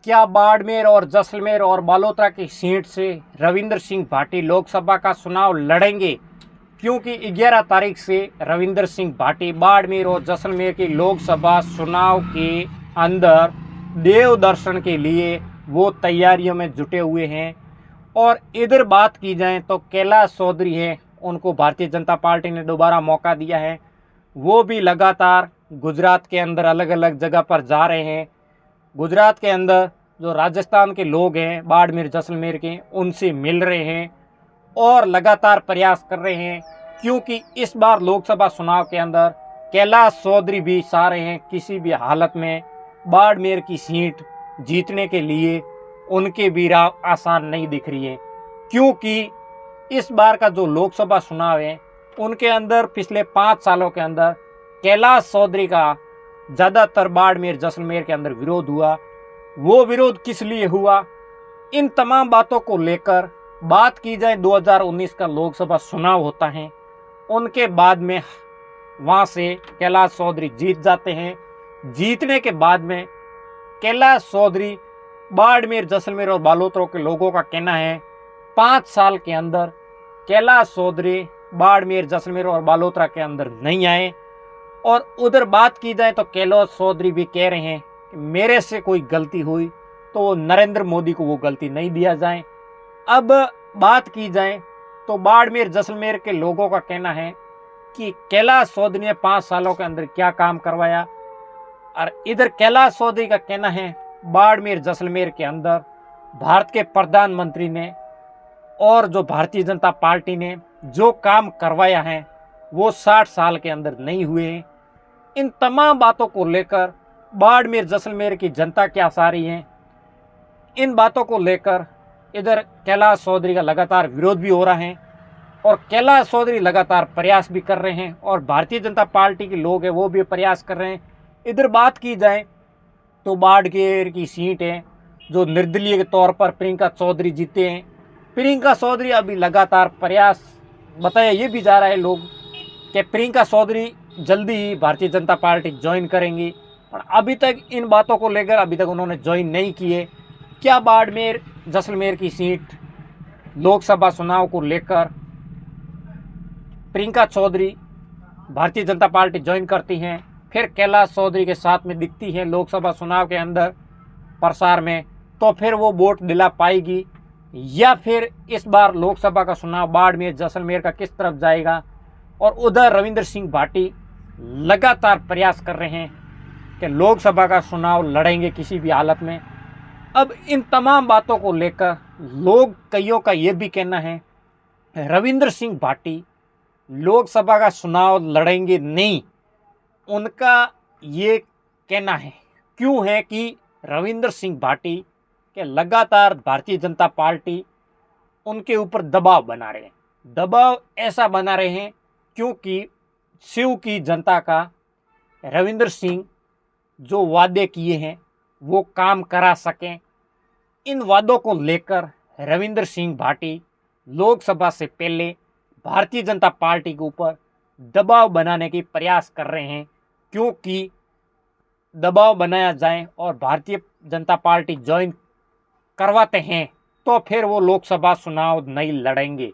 क्या बाड़मेर और जैसलमेर और बालोतरा की सीट से रविंद्र सिंह भाटी लोकसभा का चुनाव लड़ेंगे? क्योंकि 11 तारीख से रविंद्र सिंह भाटी बाड़मेर और जैसलमेर की लोकसभा चुनाव के अंदर देव दर्शन के लिए वो तैयारियों में जुटे हुए हैं। और इधर बात की जाए तो कैलाश चौधरी है, उनको भारतीय जनता पार्टी ने दोबारा मौका दिया है। वो भी लगातार गुजरात के अंदर अलग अलग जगह पर जा रहे हैं। गुजरात के अंदर जो राजस्थान के लोग हैं बाड़मेर जैसलमेर के, उनसे मिल रहे हैं और लगातार प्रयास कर रहे हैं। क्योंकि इस बार लोकसभा चुनाव के अंदर कैलाश चौधरी भी चाह रहे हैं किसी भी हालत में बाड़मेर की सीट जीतने के लिए उनके भी राह आसान नहीं दिख रही है। क्योंकि इस बार का जो लोकसभा चुनाव है उनके अंदर पिछले 5 सालों के अंदर कैलाश चौधरी का ज़्यादातर बाड़मेर जैसलमेर के अंदर विरोध हुआ। वो विरोध किस लिए हुआ, इन तमाम बातों को लेकर बात की जाए। 2019 का लोकसभा चुनाव होता है, उनके बाद में वहाँ से कैलाश चौधरी जीत जाते हैं। जीतने के बाद में कैलाश चौधरी बाड़मेर जैसलमेर और बालोतरा के लोगों का कहना है 5 साल के अंदर कैलाश चौधरी बाड़मेर जैसलमेर और बालोतरा के अंदर नहीं आए। और उधर बात की जाए तो कैलाश चौधरी भी कह रहे हैं कि मेरे से कोई गलती हुई तो नरेंद्र मोदी को वो गलती नहीं दिया जाए। अब बात की जाए तो बाड़मेर जैसलमेर के लोगों का कहना है कि कैलाश चौधरी ने 5 सालों के अंदर क्या काम करवाया। और इधर कैलाश चौधरी का कहना है बाड़मेर जैसलमेर के अंदर भारत के प्रधानमंत्री ने और जो भारतीय जनता पार्टी ने जो काम करवाया है वो 60 साल के अंदर नहीं हुए हैं। इन तमाम बातों को लेकर बाड़मेर जैसलमेर की जनता क्या चाह रही है, इन बातों को लेकर इधर कैलाश चौधरी का लगातार विरोध भी हो रहा है और कैलाश चौधरी लगातार प्रयास भी कर रहे हैं और भारतीय जनता पार्टी के लोग हैं वो भी प्रयास कर रहे हैं। इधर बात की जाए तो बाड़मेर की सीट है जो निर्दलीय के तौर पर प्रियंका चौधरी जीते हैं। प्रियंका चौधरी अभी लगातार प्रयास बताया ये भी जा रहा है लोग कि प्रियंका चौधरी जल्दी ही भारतीय जनता पार्टी ज्वाइन करेंगी, और अभी तक इन बातों को लेकर अभी तक उन्होंने ज्वाइन नहीं किए। क्या बाड़मेर जैसलमेर की सीट लोकसभा चुनाव को लेकर प्रियंका चौधरी भारतीय जनता पार्टी ज्वाइन करती हैं, फिर कैलाश चौधरी के साथ में दिखती है लोकसभा चुनाव के अंदर प्रसार में, तो फिर वो वोट दिला पाएगी, या फिर इस बार लोकसभा का चुनाव बाड़मेर जैसलमेर का किस तरफ जाएगा। और उधर रविंद्र सिंह भाटी लगातार प्रयास कर रहे हैं कि लोकसभा का चुनाव लड़ेंगे किसी भी हालत में। अब इन तमाम बातों को लेकर लोग कईयों का ये भी कहना है रविंद्र सिंह भाटी लोकसभा का चुनाव लड़ेंगे नहीं। उनका ये कहना है क्यों है कि रविंद्र सिंह भाटी के लगातार भारतीय जनता पार्टी उनके ऊपर दबाव बना रहे हैं। दबाव ऐसा बना रहे हैं क्योंकि शिव की जनता का रविंद्र सिंह जो वादे किए हैं वो काम करा सकें। इन वादों को लेकर रविंद्र सिंह भाटी लोकसभा से पहले भारतीय जनता पार्टी के ऊपर दबाव बनाने की प्रयास कर रहे हैं, क्योंकि दबाव बनाया जाए और भारतीय जनता पार्टी ज्वाइन करवाते हैं तो फिर वो लोकसभा चुनाव नहीं लड़ेंगे।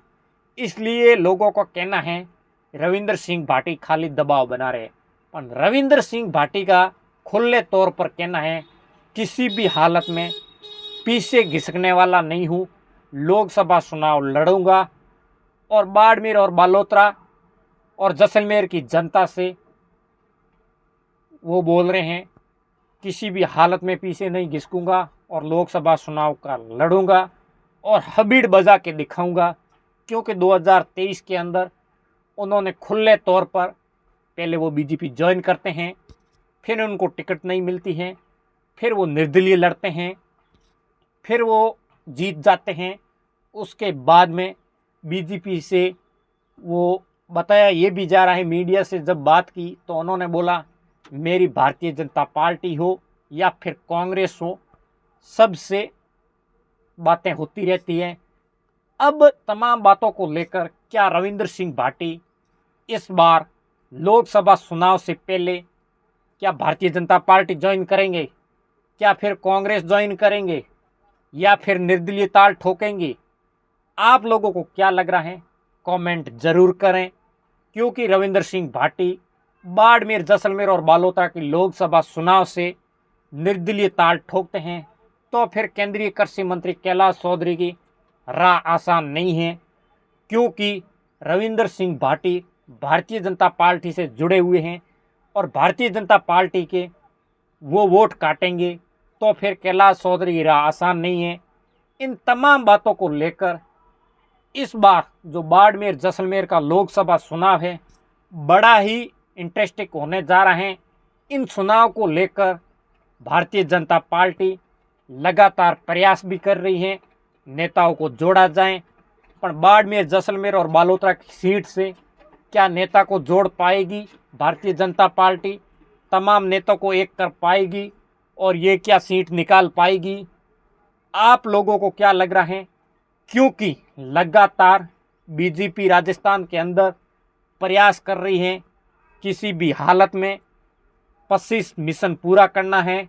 इसलिए लोगों का कहना है रविंद्र सिंह भाटी खाली दबाव बना रहे हैं। पर रविंद्र सिंह भाटी का खुले तौर पर कहना है किसी भी हालत में पीछे घिसकने वाला नहीं हूँ, लोकसभा चुनाव लड़ूंगा। और बाड़मेर और बालोतरा और जैसलमेर की जनता से वो बोल रहे हैं किसी भी हालत में पीछे नहीं घिसकूंगा और लोकसभा चुनाव का लड़ूंगा और हबीड़ बजा के दिखाऊंगा। क्योंकि 2023 के अंदर उन्होंने खुले तौर पर पहले वो बीजेपी ज्वाइन करते हैं, फिर उनको टिकट नहीं मिलती है, फिर वो निर्दलीय लड़ते हैं, फिर वो जीत जाते हैं। उसके बाद में बीजेपी से वो बताया ये भी जा रहा है, मीडिया से जब बात की तो उन्होंने बोला मेरी भारतीय जनता पार्टी हो या फिर कांग्रेस हो, सबसे बातें होती रहती हैं। अब तमाम बातों को लेकर क्या रविंद्र सिंह भाटी इस बार लोकसभा चुनाव से पहले क्या भारतीय जनता पार्टी ज्वाइन करेंगे? क्या फिर कांग्रेस ज्वाइन करेंगे या फिर निर्दलीय ताल ठोकेंगे? आप लोगों को क्या लग रहा है? कमेंट जरूर करें। क्योंकि रविंद्र सिंह भाटी बाड़मेर, जैसलमेर और बालोतरा की लोकसभा चुनाव से निर्दलीय ताल ठोकते हैं तो फिर केंद्रीय कृषि मंत्री कैलाश चौधरी की राह आसान नहीं है। क्योंकि रविंद्र सिंह भाटी भारतीय जनता पार्टी से जुड़े हुए हैं और भारतीय जनता पार्टी के वो वोट काटेंगे तो फिर कैलाश चौधरी की राह आसान नहीं है। इन तमाम बातों को लेकर इस बार जो बाड़मेर जैसलमेर का लोकसभा चुनाव है बड़ा ही इंटरेस्टिंग होने जा रहा है। इन चुनाव को लेकर भारतीय जनता पार्टी लगातार प्रयास भी कर रही है नेताओं को जोड़ा जाए, पर बाड़मेर, जैसलमेर और बालोतरा की सीट से क्या नेता को जोड़ पाएगी भारतीय जनता पार्टी? तमाम नेताओं को एक कर पाएगी और ये क्या सीट निकाल पाएगी? आप लोगों को क्या लग रहा है? क्योंकि लगातार बीजेपी राजस्थान के अंदर प्रयास कर रही है किसी भी हालत में 25 मिशन पूरा करना है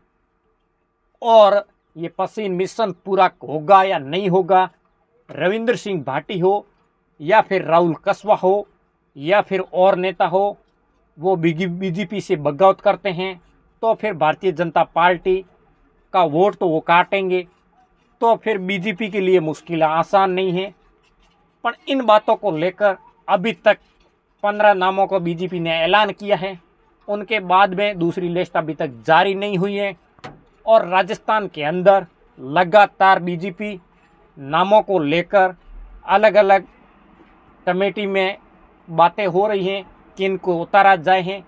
और ये 25 मिशन पूरा होगा या नहीं होगा, रविंद्र सिंह भाटी हो या फिर राहुल कस्वा हो या फिर और नेता हो, वो बीजेपी से बगावत करते हैं तो फिर भारतीय जनता पार्टी का वोट तो वो काटेंगे तो फिर बीजेपी के लिए मुश्किल आसान नहीं है। पर इन बातों को लेकर अभी तक 15 नामों को बीजेपी ने ऐलान किया है, उनके बाद में दूसरी लिस्ट अभी तक जारी नहीं हुई है और राजस्थान के अंदर लगातार बीजेपी नामों को लेकर अलग अलग कमेटी में बातें हो रही हैं कि इनको उतारा जाए हैं।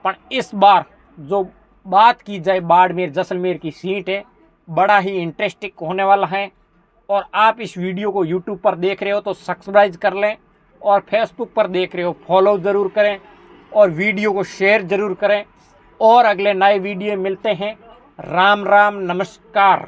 पर इस बार जो बात की जाए बाड़मेर जैसलमेर की सीट है, बड़ा ही इंटरेस्टिंग होने वाला है। और आप इस वीडियो को यूट्यूब पर देख रहे हो तो सब्सक्राइब कर लें और फेसबुक पर देख रहे हो फॉलो ज़रूर करें और वीडियो को शेयर ज़रूर करें। और अगले नए वीडियो मिलते हैं। राम राम, नमस्कार।